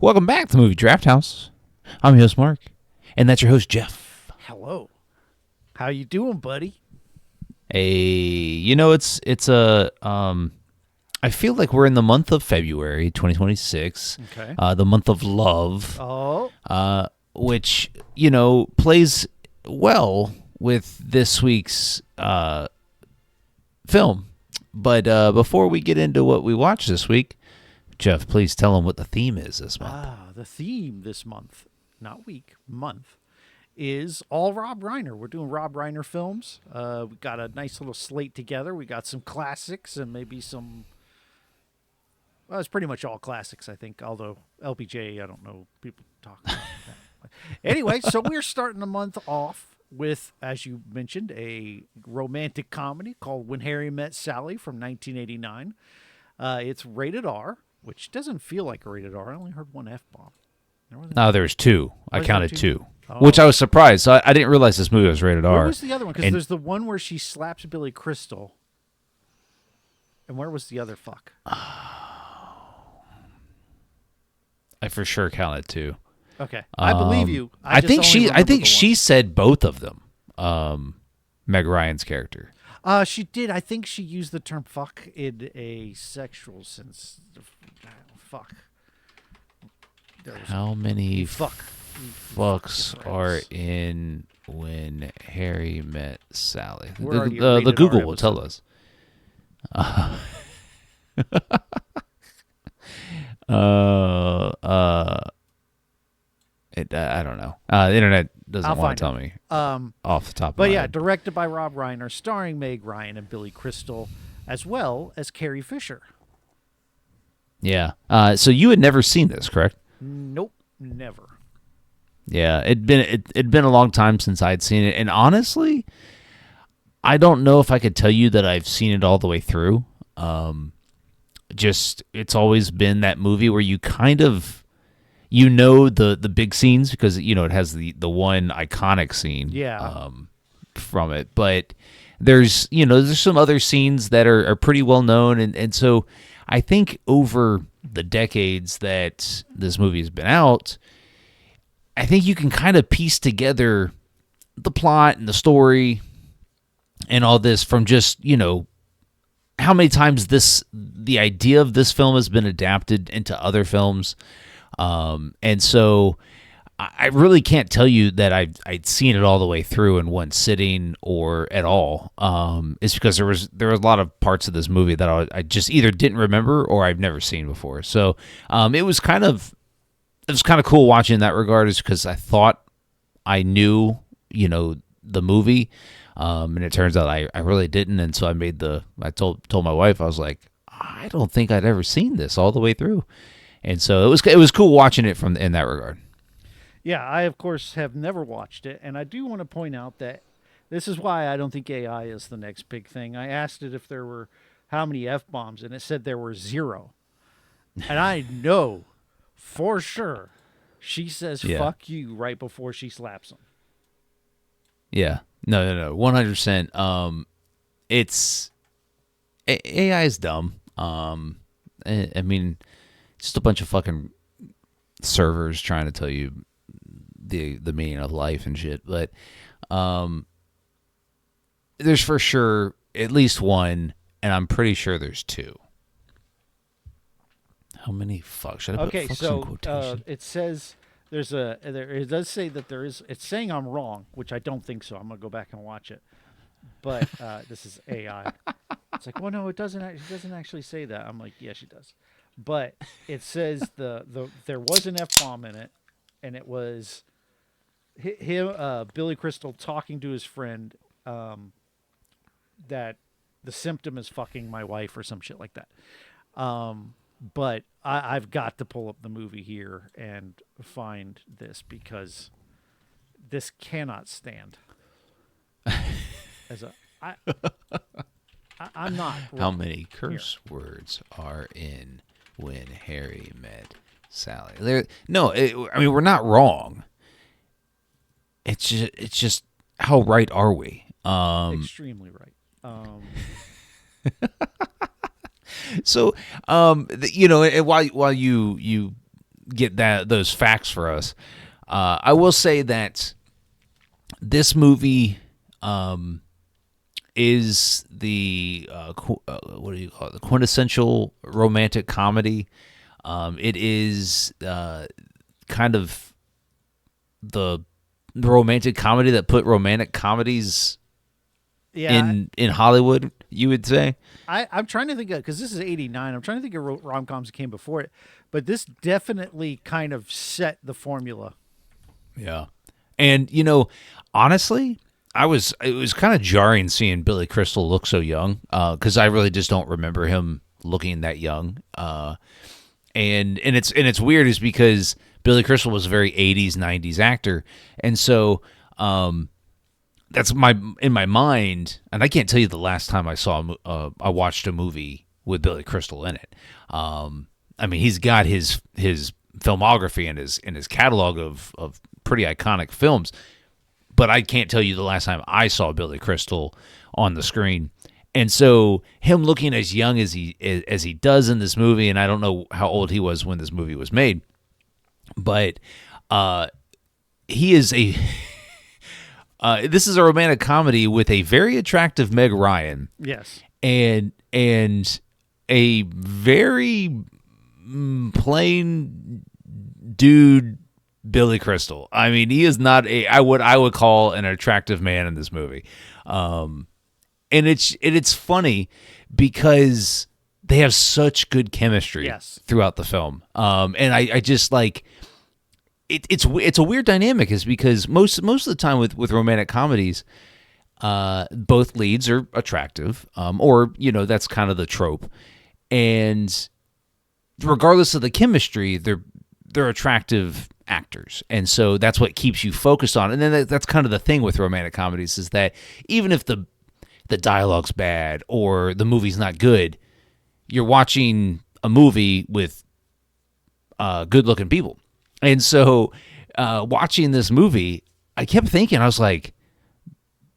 Welcome back to Movie Draft House. I'm your host, Mark, and that's your host, Jeff. Hello. How you doing, buddy? I feel like we're in the month of February 2026, Okay. the month of love, Oh, which, plays well with this week's film. But before we get into what we watched this week, Jeff, please tell them what the theme is this month. the theme this month, not week, month, is all Rob Reiner. We're doing Rob Reiner films. We got a nice little slate together. We got some classics and maybe some. Well, it's pretty much all classics, I think. Although LBJ, I don't know, people talk about that. Anyway, so we're starting the month off with, as you mentioned, a romantic comedy called When Harry Met Sally from 1989. It's rated R, which doesn't feel like a rated R. I only heard one F-bomb. No, there's two. I there counted two? two, Oh. which I was surprised. So I didn't realize this movie was rated R. Where was the other one? Because And- there's the one where she slaps Billy Crystal. And where was the other fuck? I for sure counted two. Okay. I believe you. I just think only she. I remember think the she said both of them. Meg Ryan's character. one. She did. I think she used the term fuck in a sexual sense. Fuck. There's How many fuck. fucks Fuck are friends. in When Harry Met Sally? We're already The rated Google R will tell us. I don't know. The internet doesn't I'll want find to tell out. me Um, off the top of but my yeah, head. directed by Rob Reiner, starring Meg Ryan and Billy Crystal, as well as Carrie Fisher. Yeah. So you had never seen this, correct? Nope, never. Yeah, it'd been a long time since I'd seen it, and honestly, I don't know if I could tell you that I've seen it all the way through. Just it's always been that movie where you kind of the big scenes because it has the one iconic scene Yeah. from it, but there's some other scenes that are pretty well known, and so I think over the decades that this movie has been out, I think you can kind of piece together the plot and the story and all this from just, how many times the idea of this film has been adapted into other films. And so I really can't tell you that I'd seen it all the way through in one sitting or at all. It's because there were a lot of parts of this movie that I just either didn't remember or I've never seen before. So it was kind of cool watching in that regard, is because I thought I knew, the movie. And it turns out I really didn't. And so I told my wife, I was like, I don't think I'd ever seen this all the way through. And so it was cool watching it in that regard. Yeah, I, of course, have never watched it. And I do want to point out that this is why I don't think AI is the next big thing. I asked it if there were how many F-bombs, and it said there were 0. And I know for sure she says Yeah. fuck you right before she slaps him. Yeah. No. 100%. It's AI is dumb. I mean, just a bunch of fucking servers trying to tell you the meaning of life and shit. But there's for sure at least one, and I'm pretty sure there's two. How many fucks? Should I put Okay, fucks in so quotation? it says it does say that there is. It's saying I'm wrong, which I don't think so. I'm gonna go back and watch it. But this is AI. It's like, well, no, it doesn't. It doesn't actually say that. I'm like, yes, it does. But it says there was an F-bomb in it, and it was him, Billy Crystal, talking to his friend that the symptom is fucking my wife or some shit like that. But I've got to pull up the movie here and find this because this cannot stand. I'm not. How wrong. many curse words are in When Harry Met Sally? I mean, we're not wrong. It's just how right are we? Extremely right. So, and while you get those facts for us. I will say that this movie is the what do you call it? The quintessential romantic comedy. It is kind of the romantic comedy that put romantic comedies in Hollywood, you would say. I'm trying to think of, because this is 89. I'm trying to think of rom-coms that came before it, but this definitely kind of set the formula. Yeah. And, honestly, it was kind of jarring seeing Billy Crystal look so young, because I really just don't remember him looking that young. And it's weird is because Billy Crystal was a very 80s, 90s actor. And so that's in my mind, and I can't tell you the last time I watched a movie with Billy Crystal in it. I mean, he's got his filmography and his catalog of pretty iconic films, but I can't tell you the last time I saw Billy Crystal on the screen. And so him looking as young as he does in this movie, and I don't know how old he was when this movie was made, but he is this is a romantic comedy with a very attractive Meg Ryan. Yes. And a very plain dude Billy Crystal. I mean, he is not I would call an attractive man in this movie. And it's funny because they have such good chemistry throughout the film. And I just like it's a weird dynamic is because most of the time with romantic comedies, both leads are attractive, or that's kind of the trope, and regardless of the chemistry, they're attractive actors, and so that's what keeps you focused on. And then that's kind of the thing with romantic comedies is that even if the dialogue's bad or the movie's not good, you're watching a movie with good-looking people. And so watching this movie, I kept thinking, I was like,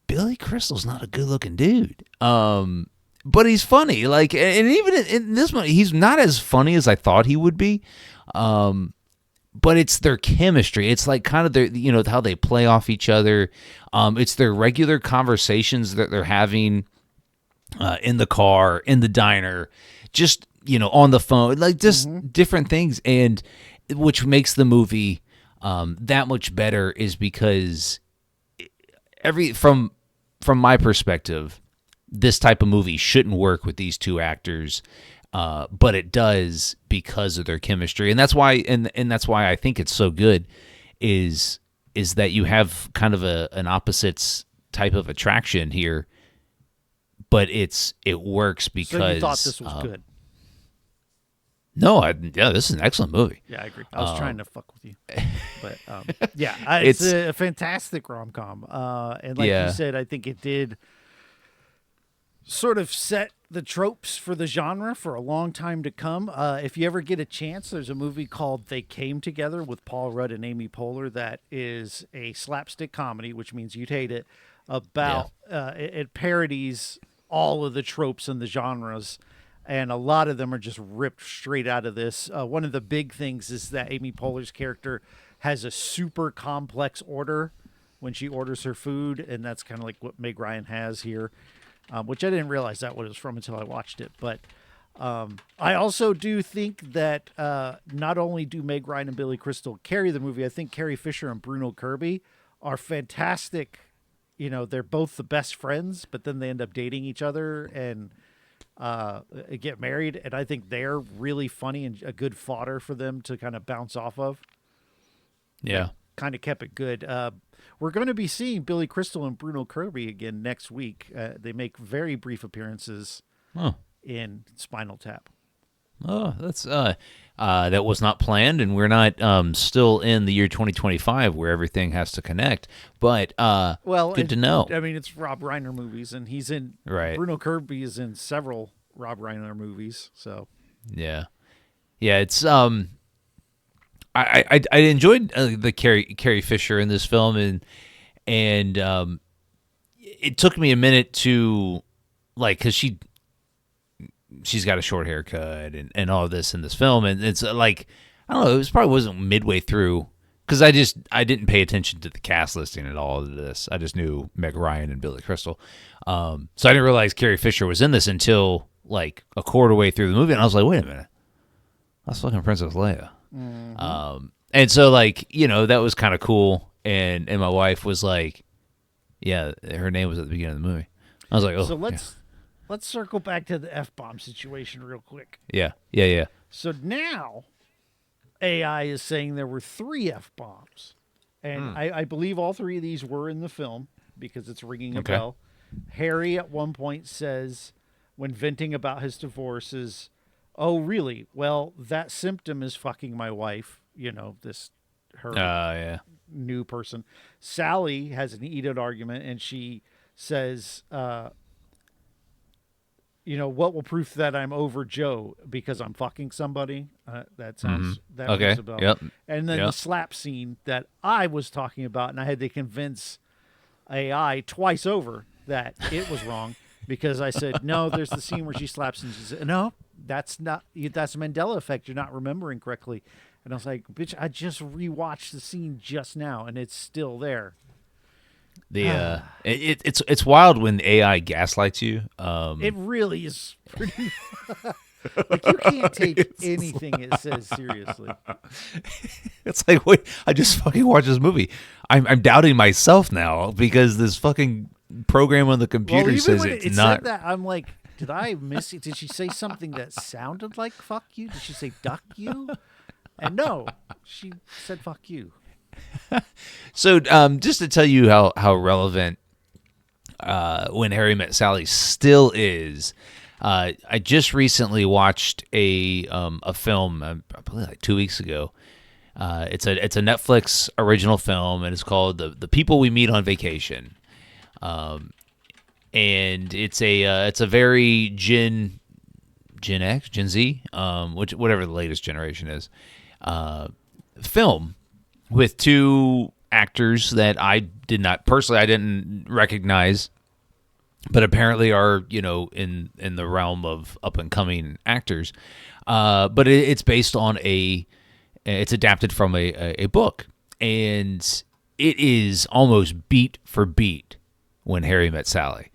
Billy Crystal's not a good-looking dude. But he's funny. Like, and even in this one, he's not as funny as I thought he would be. But it's their chemistry. It's like kind of their, how they play off each other. It's their regular conversations that they're having in the car, in the diner, just, on the phone, like just different things. And which makes the movie that much better is because from my perspective, this type of movie shouldn't work with these two actors, but it does because of their chemistry, and that's why that's why I think it's so good. Is that you have kind of an opposites type of attraction here, but it works because. So you thought this was good? No, this is an excellent movie. Yeah, I agree. I was trying to fuck with you, but it's a fantastic rom-com, and like you said, I think it did sort of set the tropes for the genre for a long time to come. If you ever get a chance, there's a movie called They Came Together with Paul Rudd and Amy Poehler that is a slapstick comedy, which means you'd hate it, about it parodies all of the tropes and the genres, and a lot of them are just ripped straight out of this. One of the big things is that Amy Poehler's character has a super complex order when she orders her food, and that's kind of like what Meg Ryan has here. Which I didn't realize that what it was from until I watched it. But I also do think that not only do Meg Ryan and Billy Crystal carry the movie, I think Carrie Fisher and Bruno Kirby are fantastic. They're both the best friends, but then they end up dating each other and get married. And I think they're really funny and a good fodder for them to kind of bounce off of. Yeah. Kind of kept it good. We're going to be seeing Billy Crystal and Bruno Kirby again next week. They make very brief appearances in Spinal Tap. Oh, that's that was not planned, and we're not still in the year 2025 where everything has to connect. But good to know. I mean, it's Rob Reiner movies, and he's in Bruno Kirby is in several Rob Reiner movies. So yeah, it's I enjoyed the Carrie Fisher in this film, and it took me a minute to because she's got a short haircut and all of this in this film, and it's like I don't know. It was probably wasn't midway through because I didn't pay attention to the cast listing at all of this. I just knew Meg Ryan and Billy Crystal. So I didn't realize Carrie Fisher was in this until like a quarter way through the movie, and I was like, wait a minute, that's fucking Princess Leia. And so like that was kind of cool. And my wife was like, yeah, her name was at the beginning of the movie. I was like, oh. So let's circle back to the F-bomb situation real quick. Yeah. So now AI is saying there were 3 F-bombs. And I believe all 3 of these were in the film because it's ringing a bell. Harry at one point says, when venting about his divorce, is, oh, really? Well, that symptom is fucking my wife. Her new person. Sally has an heated argument, and she says, what will prove that I'm over Joe because I'm fucking somebody? That sounds that rings a bell. Yep. And then the slap scene that I was talking about, and I had to convince AI twice over that it was wrong because I said, no, there's the scene where she slaps and she said, no, that's Mandela effect. You're not remembering correctly. And I was like, bitch, I just rewatched the scene just now and it's still there. It's wild when AI gaslights you. It really is pretty. Like you can't take anything it says seriously. It's like, wait, I just fucking watched this movie. I'm doubting myself now because this fucking program on the computer says it's not. Said that, I'm like, did I miss it? Did she say something that sounded like "fuck you"? Did she say "duck you"? And no, she said "fuck you." So, just to tell you how relevant When Harry Met Sally still is, I just recently watched a film, I believe like 2 weeks ago. It's a Netflix original film, and it's called The People We Meet on Vacation. And it's a very Gen X, Gen Z, whatever the latest generation is, film with 2 actors that I didn't recognize, but apparently are in the realm of up and coming actors. But it's based on it's adapted from a book, and it is almost beat for beat When Harry Met Sally.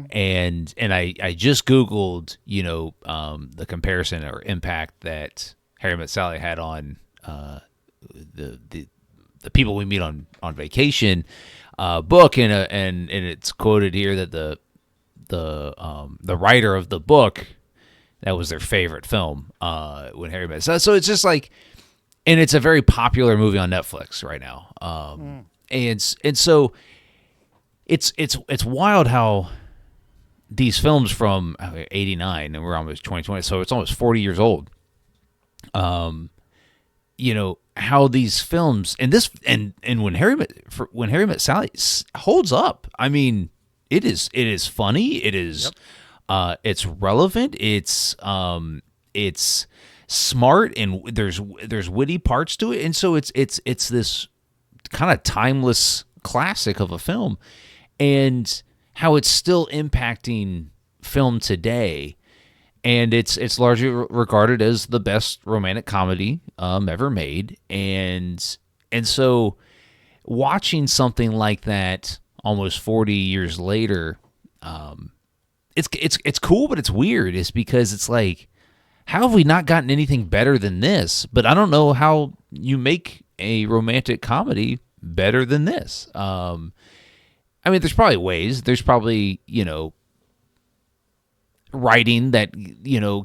And I just Googled, the comparison or impact that Harry Met Sally had on the People We Meet on Vacation book, and it's quoted here that the writer of the book, that was their favorite film, When Harry Met Sally. So it's just like, and it's a very popular movie on Netflix right now. And so it's wild how these films from '89, and we're almost 2020, so it's almost 40 years old. How these films and When Harry Met Sally holds up. I mean, it is funny. It is, it's relevant. It's smart, and there's witty parts to it, and so it's this kind of timeless classic of a film, and how it's still impacting film today. And it's largely regarded as the best romantic comedy ever made, and so watching something like that almost 40 years later, it's cool, but it's weird. It's because it's like, how have we not gotten anything better than this? But I don't know how you make a romantic comedy better than this. I mean, there's probably ways. There's probably writing that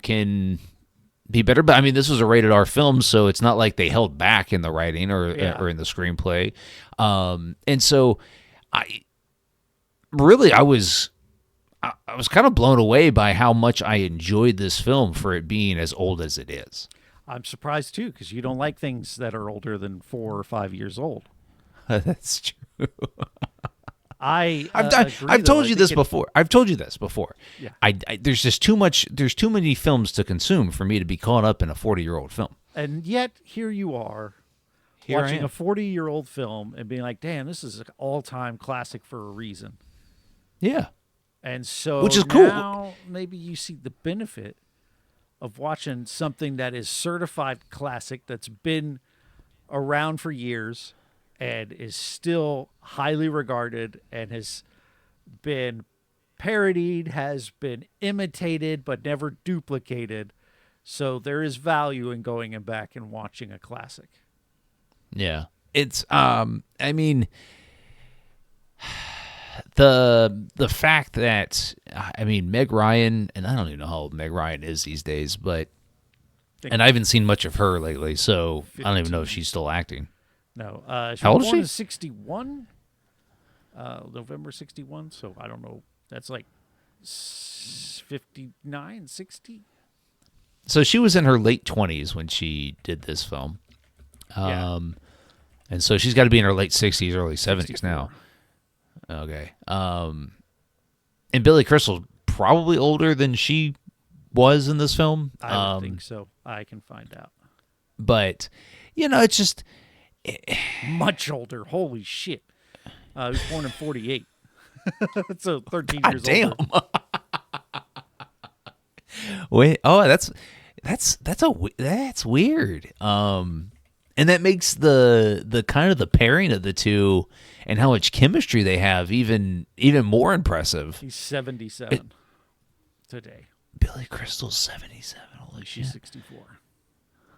can be better, but I mean, this was a rated R film, so it's not like they held back in the writing or in the screenplay, and so I was kind of blown away by how much I enjoyed this film for it being as old as it is. I'm surprised too, because you don't like things that are older than 4 or 5 years old. That's true. I've told you this before. I've told you this before. Yeah. There's just too much. There's too many films to consume for me to be caught up in a 40-year-old film. And yet here you are, watching a 40-year-old film and being like, "Damn, this is an all-time classic for a reason." Yeah. And so, which is now cool. Maybe you see the benefit of watching something that is certified classic that's been around for years and is still highly regarded and has been parodied, has been imitated, but never duplicated. So there is value in going and back and watching a classic. Yeah. It's I mean, the fact that I mean Meg Ryan, and I don't even know how old Meg Ryan is these days, but and I haven't seen much of her lately, so 15. I don't even know if she's still acting. No, she How old was is born she? in 61, November 61. So I don't know. That's like 59, 60. So she was in her late 20s when she did this film. Yeah. And so she's got to be in her late 60s, early 70s 64. now. Okay. And Billy Crystal's probably older than she was in this film. I would think so. I can find out. But, it's just... Much older. Holy shit. He was born in 48. So 13 God years damn. older. Wait, that's weird. And that makes the kind of the pairing of the two and how much chemistry they have even more impressive. He's 77 today. Billy Crystal's 77. Holy shit. She's 64.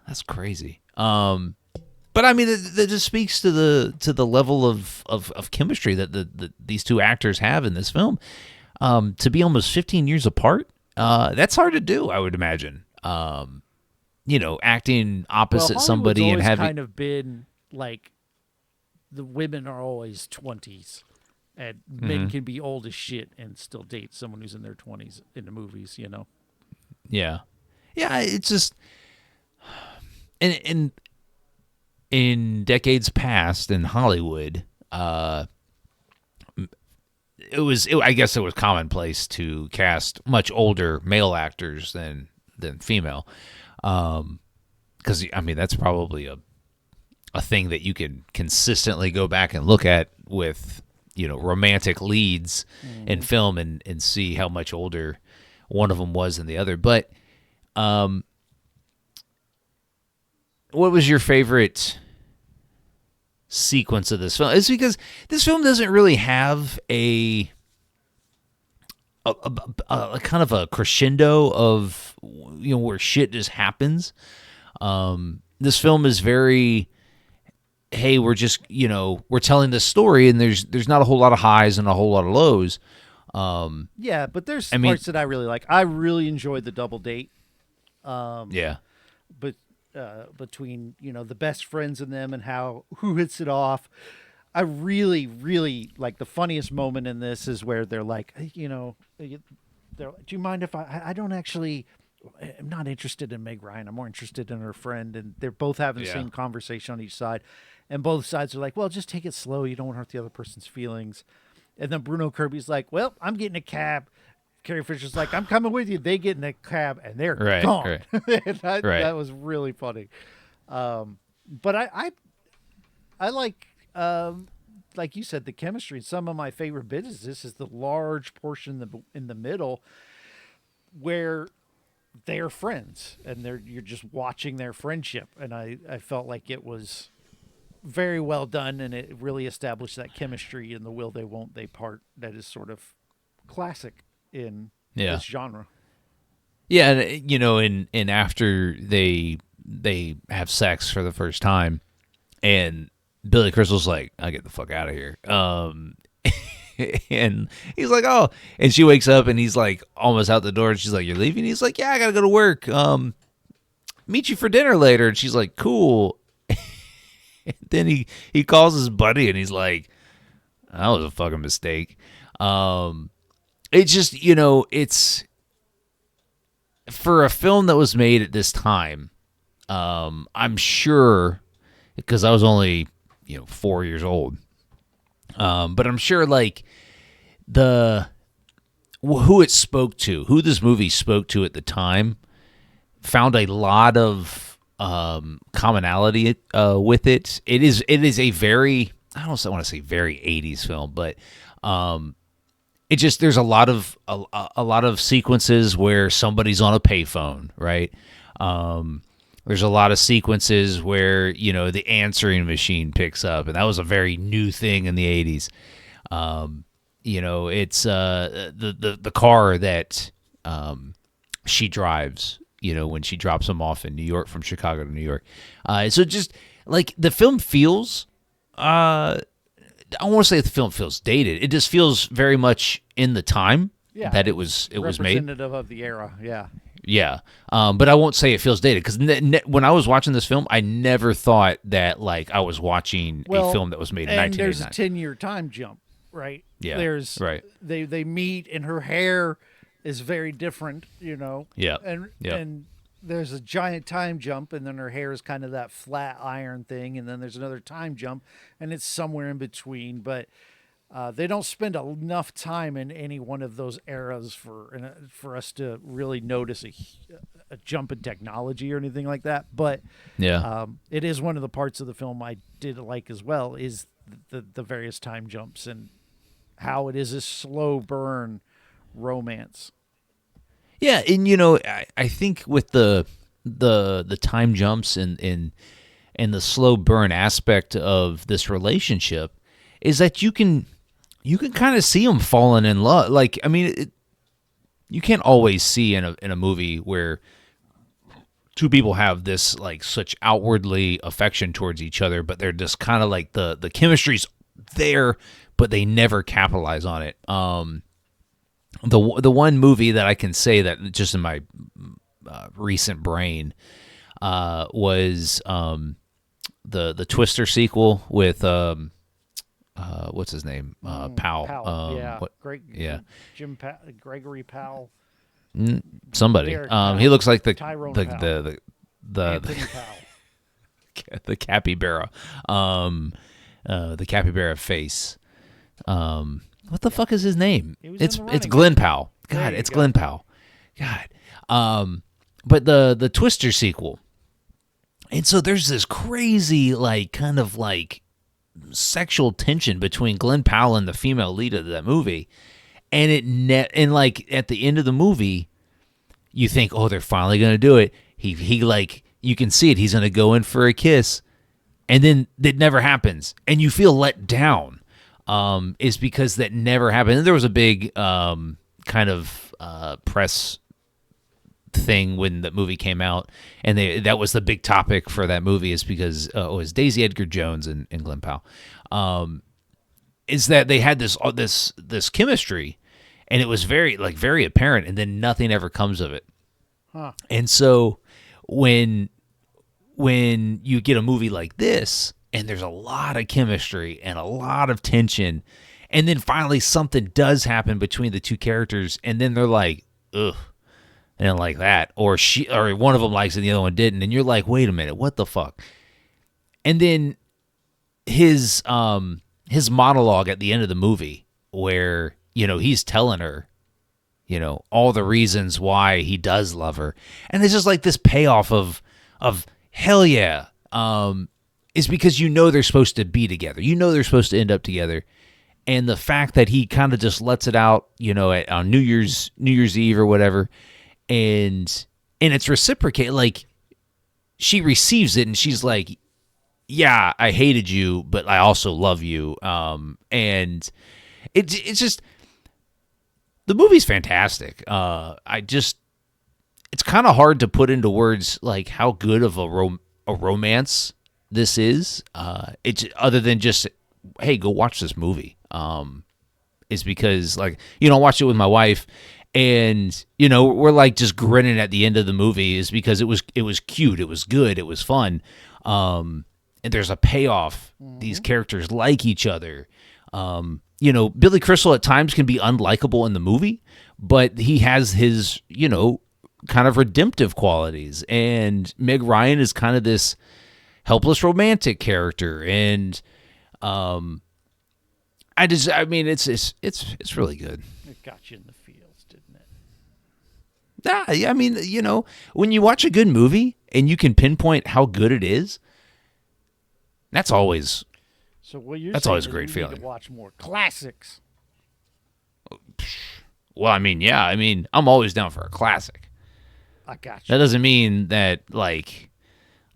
That's crazy. But I mean, that just speaks to the level of chemistry that these two actors have in this film. To be almost 15 years apart, that's hard to do, I would imagine. Acting opposite somebody and always having kind of been like the women are always 20s, and men can be old as shit and still date someone who's in their 20s in the movies. Yeah. It's just in decades past in Hollywood, I guess it was commonplace to cast much older male actors than female, because I mean that's probably a thing that you can consistently go back and look at with romantic leads in film and see how much older one of them was than the other. But what was your favorite sequence of this film? It's because this film doesn't really have a kind of a crescendo of where shit just happens. This film is very, hey, we're just we're telling this story and there's not a whole lot of highs and a whole lot of lows. Yeah, but there's parts that I really like. I really enjoyed the double date. Yeah. But between the best friends and them and who hits it off. I really, really like the funniest moment in this is where they're like, do you mind if I don't actually, I'm not interested in Meg Ryan. I'm more interested in her friend. And they're both having the same conversation on each side. And both sides are like, well, just take it slow. You don't want to hurt the other person's feelings. And then Bruno Kirby's like, well, I'm getting a cab. Carrie Fisher's like, I'm coming with you. They get in a cab and they're gone. Right. That was really funny. But I like you said, the chemistry. Some of my favorite bits is this is the large portion in the middle where they're friends and you're just watching their friendship. And I felt like it was very well done and it really established that chemistry in the will they won't they part that is sort of classic in this genre. Yeah, and after they have sex for the first time, and Billy Crystal's like, "I'll get the fuck out of here," and he's like, "Oh," and she wakes up and he's like almost out the door, and she's like, "You're leaving?" He's like, "Yeah, I gotta go to work. Meet you for dinner later," and she's like, "Cool." And then he calls his buddy and he's like, "That was a fucking mistake." It's just, it's for a film that was made at this time. I'm sure because I was only, 4 years old. But I'm sure like who it spoke to, who this movie spoke to at the time, found a lot of commonality with it. It is a very, I don't want to say very 80s film, but it just there's a lot of sequences where somebody's on a payphone, right? There's a lot of sequences where the answering machine picks up, and that was a very new thing in the '80s. It's the car that she drives. When she drops him off in New York from Chicago to New York. So just like the film feels. I don't want to say the film feels dated. It just feels very much in the time that it was made. Representative of the era, yeah. Yeah, but I won't say it feels dated because when I was watching this film, I never thought that I was watching a film that was made in 1989. There's a 10-year time jump, right? Yeah, there's right. They meet, and her hair is very different, Yeah, and there's a giant time jump, and then her hair is kind of that flat iron thing, and then there's another time jump, and it's somewhere in between. But they don't spend enough time in any one of those eras for us to really notice a jump in technology or anything like that. But it is one of the parts of the film I did like as well, is the various time jumps and how it is a slow burn romance. Yeah, and I think with the time jumps and the slow burn aspect of this relationship is that you can kind of see them falling in love. You can't always see in a movie where two people have this such outwardly affection towards each other, but they're just kind of the chemistry's there, but they never capitalize on it. The one movie that I can say that just in my recent brain was the Twister sequel with what's his name, Powell. Powell, Gregory Powell. Somebody. Powell. He looks like the Tyrone the Anthony Powell. the capybara, the capybara face. What the fuck is his name? It's Glenn Powell. God, it's Glenn Powell. God. But the Twister sequel. And so there's this crazy kind of sexual tension between Glenn Powell and the female lead of that movie. And at the end of the movie, you think, "Oh, they're finally going to do it." He you can see it. He's going to go in for a kiss. And then it never happens. And you feel let down. Is because that never happened. And there was a big kind of press thing when the movie came out, and that was the big topic for that movie, is because it was Daisy Edgar Jones and Glenn Powell. Is that they had this chemistry, and it was very apparent, and then nothing ever comes of it. Huh. And so when you get a movie like this, and there's a lot of chemistry and a lot of tension, and then finally something does happen between the two characters, and then they're like, ugh, and like that, or one of them likes it and the other one didn't, and you're like, wait a minute, what the fuck? And then his monologue at the end of the movie, where he's telling her all the reasons why he does love her, and it's just this payoff of hell yeah. Is because they're supposed to be together. They're supposed to end up together. And the fact that he kind of just lets it out, on New Year's Eve or whatever, and it's reciprocated. She receives it and she's like, yeah, I hated you, but I also love you. And it's just, the movie's fantastic. It's kind of hard to put into words how good of a romance this is. It's other than just, hey, go watch this movie. Is because I watched it with my wife, and we're just grinning at the end of the movie, is because it was cute, it was good, it was fun, and there's a payoff. Mm-hmm. These characters like each other. Billy Crystal at times can be unlikable in the movie, but he has his kind of redemptive qualities, and Meg Ryan is kind of this helpless romantic character, and it's really good. It got you in the feels, didn't it? When you watch a good movie and you can pinpoint how good it is, that's always so. What you're that's saying always a is great we feeling. need to watch more classics. Well, I mean, yeah. I mean, I'm always down for a classic. I got That you. doesn't mean that like,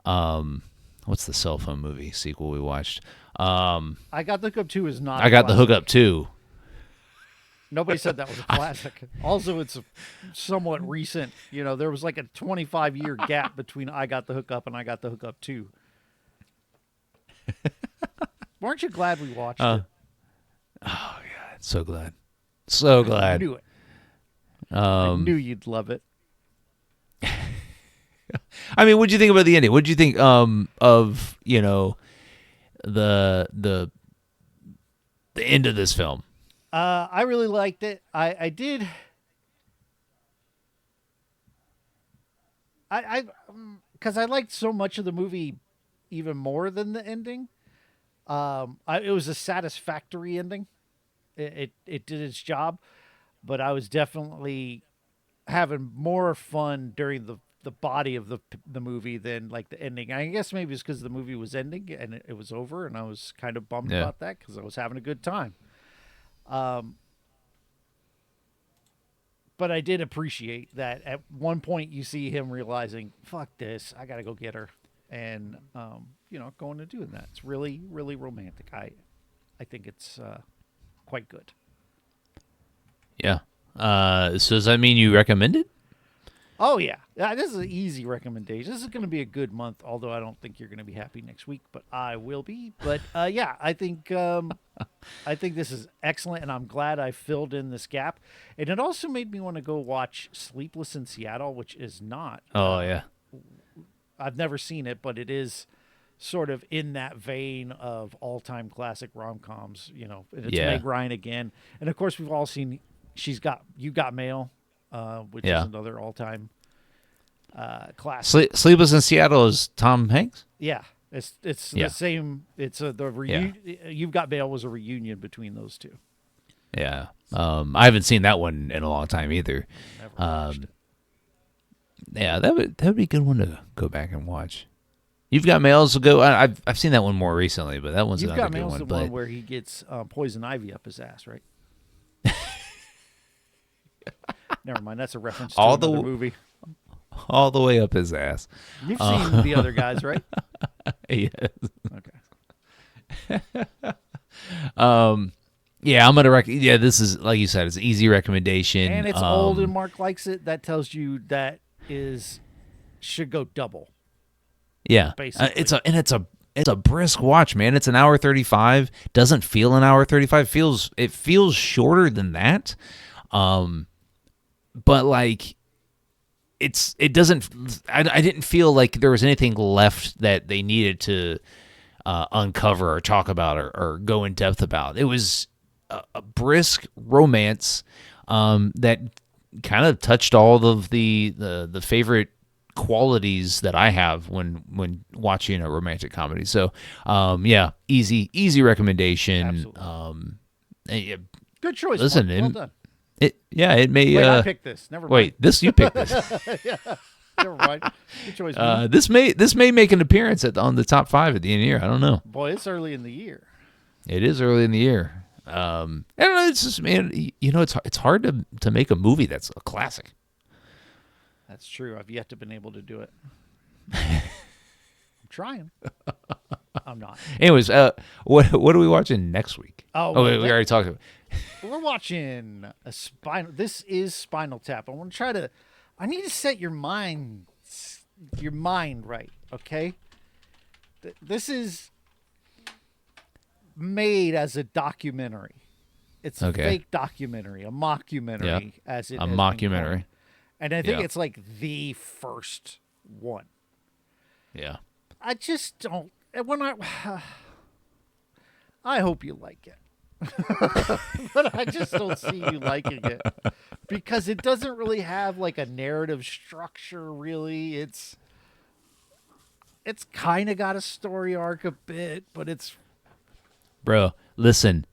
what's the cell phone movie sequel we watched? I Got the Hookup 2 is not I a got the classic. hookup too. Nobody said that was a classic. Also, it's somewhat recent. You know, there was like a 25-year gap between I Got the Hookup and I Got the Hookup 2. Weren't you glad we watched it? So glad, so I glad. knew it. I knew you'd love it. I mean, what'd you think about the ending? What'd you think of the end of this film? I really liked it. I did. Because I liked so much of the movie even more than the ending. It was a satisfactory ending. It did its job, but I was definitely having more fun during the body of the movie than like the ending. I guess maybe it's because the movie was ending and it was over, and I was kind of bummed Yeah. about that because I was having a good time. But I did appreciate that at one point you see him realizing, "Fuck this! I gotta go get her," and going to doing that. It's really, really romantic. I think it's quite good. Yeah. So does that mean you recommend it? Oh yeah, this is an easy recommendation. This is going to be a good month, although I don't think you're going to be happy next week, but I will be. But yeah, I think this is excellent, and I'm glad I filled in this gap. And it also made me want to go watch Sleepless in Seattle, which is not. Oh yeah. I've never seen it, but it is sort of in that vein of all-time classic rom-coms. And it's Yeah. Meg Ryan again, and of course we've all seen. You Got Mail, which Yeah. is another all-time classic. Sleepless in Seattle is Tom Hanks. Yeah, it's Yeah. the same. It's the reunion. You've Got Mail was a reunion between those two. Yeah. I haven't seen that one in a long time either. Never watched it. Yeah, that would be a good one to go back and watch. You've Got Mail to go. I've seen that one more recently, but that one's You've another Got good Mail's one. the But one where he gets poison ivy up his ass, right? Never mind. That's a reference to All the- another movie. all the way up his ass. You've seen the other guys, right? Yes. Okay. Yeah, I'm gonna yeah, this is like you said, it's an easy recommendation. And it's old and Mark likes it. That tells you that should go double. Yeah, basically. it's a brisk watch, man. It's an hour 35. Doesn't feel an hour 35. It feels shorter than that. But like it doesn't. I didn't feel like there was anything left that they needed to uncover or talk about or go in depth about. It was a brisk romance that kind of touched all of the favorite qualities that I have when watching a romantic comedy. So yeah, easy recommendation. Absolutely. Good choice. Listen, Mark. Well done. it may. Wait, I picked this. Never mind. Wait, you picked this. Never mind. Good choice. Man. This may make an appearance on the top 5 at the end of the year. I don't know. Boy, it's early in the year. It is early in the year. I don't know. It's just, man. It's hard to make a movie that's a classic. That's true. I've yet to been able to do it. I'm trying. I'm not. Anyways, what are we watching next week? Wait, we already talked about. We're watching a Spinal. This is Spinal Tap. I need to set your mind right. Okay. This is made as a documentary. It's a fake documentary, a mockumentary, as it a has been mockumentary. called. And I think it's like the first one. Yeah. I just don't. I hope you like it. But I just don't see you liking it because it doesn't really have like a narrative structure. Really, it's kind of got a story arc a bit, but it's Bro, listen.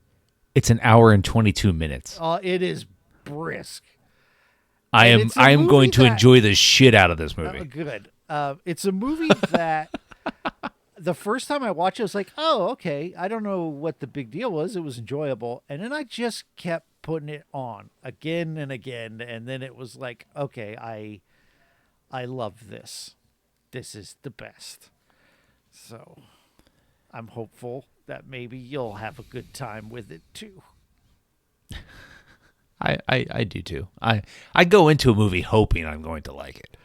It's an hour and 22 minutes. it is brisk. I And am it's a movie going to that- enjoy the shit out of this movie. Good. It's a movie that the first time I watched it, I was like, oh, okay. I don't know what the big deal was. It was enjoyable. And then I just kept putting it on again and again, and then it was like, okay, I love this. This is the best. So I'm hopeful that maybe you'll have a good time with it too. I do too. I go into a movie hoping I'm going to like it.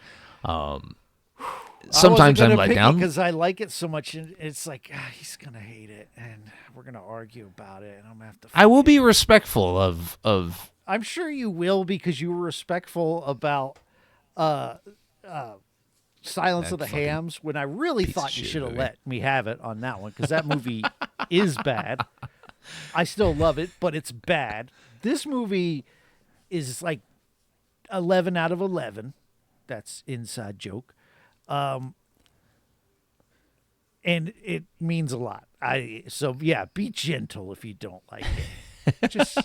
Sometimes I'm let down because I like it so much, and it's like he's gonna hate it, and we're gonna argue about it, and I'm gonna have to. I will be respectful of. I'm sure you will, because you were respectful about Silence of the Hams, when I really thought you should have let me have it on that one, because that movie is bad. I still love it, but it's bad. This movie is like 11 out of 11. That's inside joke. And it means a lot. So yeah, be gentle if you don't like it. Just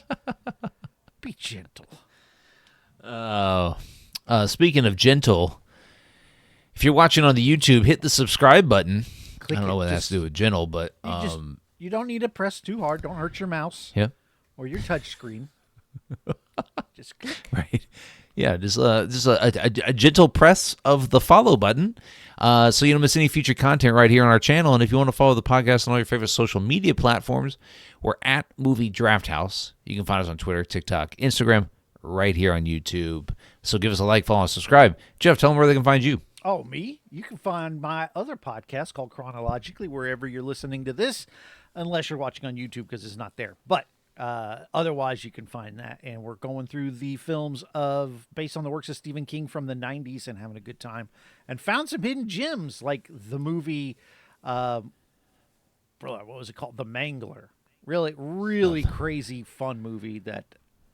be gentle. Speaking of gentle, if you're watching on the YouTube, hit the subscribe button. Click I don't know what that has to do with gentle, but you don't need to press too hard. Don't hurt your mouse. Yeah. Or your touch screen. Just click. Right. Yeah, just a gentle press of the follow button, so you don't miss any future content right here on our channel. And if you want to follow the podcast on all your favorite social media platforms, we're at Movie Draft House. You can find us on Twitter, TikTok, Instagram, right here on YouTube. So give us a like, follow, and subscribe. Jeff, tell them where they can find you. Oh, me? You can find my other podcast called Chronologically wherever you're listening to this, unless you're watching on YouTube because it's not there. But otherwise, you can find that. And we're going through the films based on the works of Stephen King from the 90s and having a good time. And found some hidden gems, like the movie, what was it called? The Mangler. Really crazy, fun movie that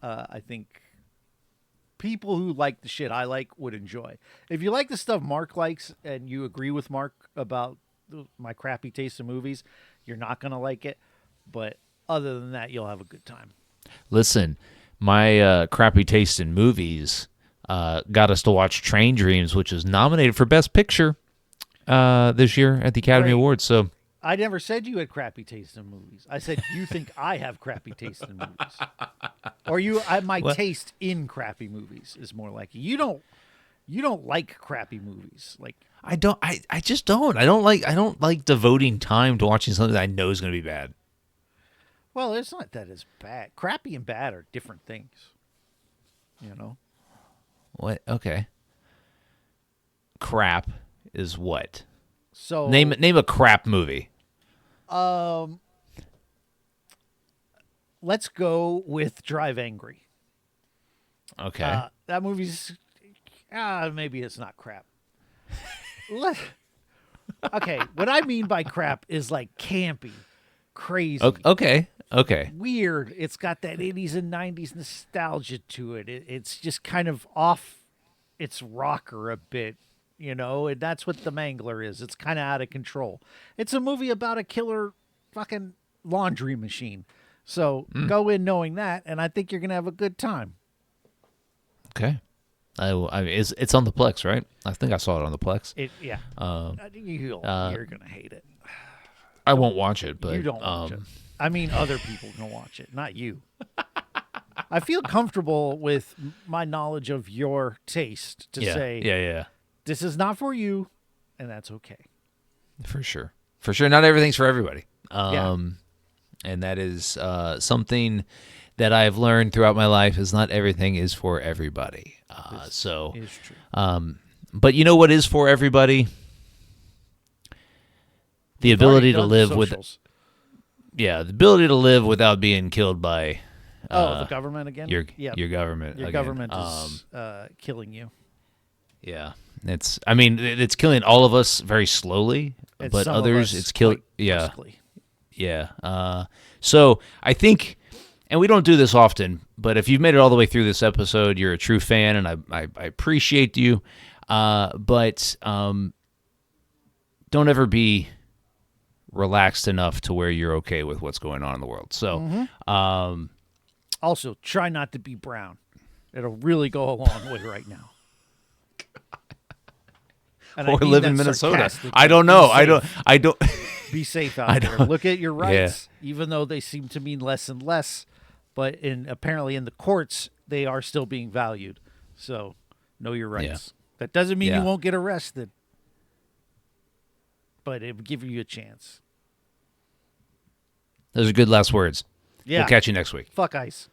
I think people who like the shit I like would enjoy. If you like the stuff Mark likes and you agree with Mark about my crappy taste in movies, you're not going to like it. But other than that, you'll have a good time. Listen, my crappy taste in movies got us to watch Train Dreams, which is nominated for Best Picture this year at the Academy Awards. So I never said you had crappy taste in movies. I said you think I have crappy taste in movies, or my taste in crappy movies is more like you don't like crappy movies. Like I just don't. I don't like devoting time to watching something that I know is going to be bad. Well, it's not that it's bad. Crappy and bad are different things. You know? What? Okay. Crap is what? So name a crap movie. Let's go with Drive Angry. Okay. That movie's maybe it's not crap. Okay, what I mean by crap is like campy, crazy. Okay. Weird. It's got that 80s and 90s nostalgia to it. It's just kind of off its rocker a bit, you know, and that's what The Mangler is. It's kind of out of control. It's a movie about a killer fucking laundry machine. So go in knowing that, and I think you're going to have a good time. Okay. I mean, it's on the Plex, right? I think I saw it on the Plex. Yeah. You're going to hate it. I won't watch it, but you don't watch it. I mean, other people can watch it, not you. I feel comfortable with my knowledge of your taste to say, this is not for you, and that's okay. For sure. Not everything's for everybody. And that is something that I've learned throughout my life is not everything is for everybody. This is true. But you know what is for everybody? The ability to live the ability to live without being killed by the government again? Your government. Your government is killing you. Yeah. It's killing all of us very slowly, but others it's killing So I think, and we don't do this often, but if you've made it all the way through this episode, you're a true fan, and I appreciate you. But don't ever be relaxed enough to where you're okay with what's going on in the world. So, also try not to be brown. It'll really go a long way right now. Or live in Minnesota. I don't know. I don't. Be safe out there. Look at your rights, even though they seem to mean less and less. but apparently in the courts they are still being valued. So know your rights. That doesn't mean you won't get arrested, but it would give you a chance. Those are good last words. Yeah. We'll catch you next week. Fuck ICE.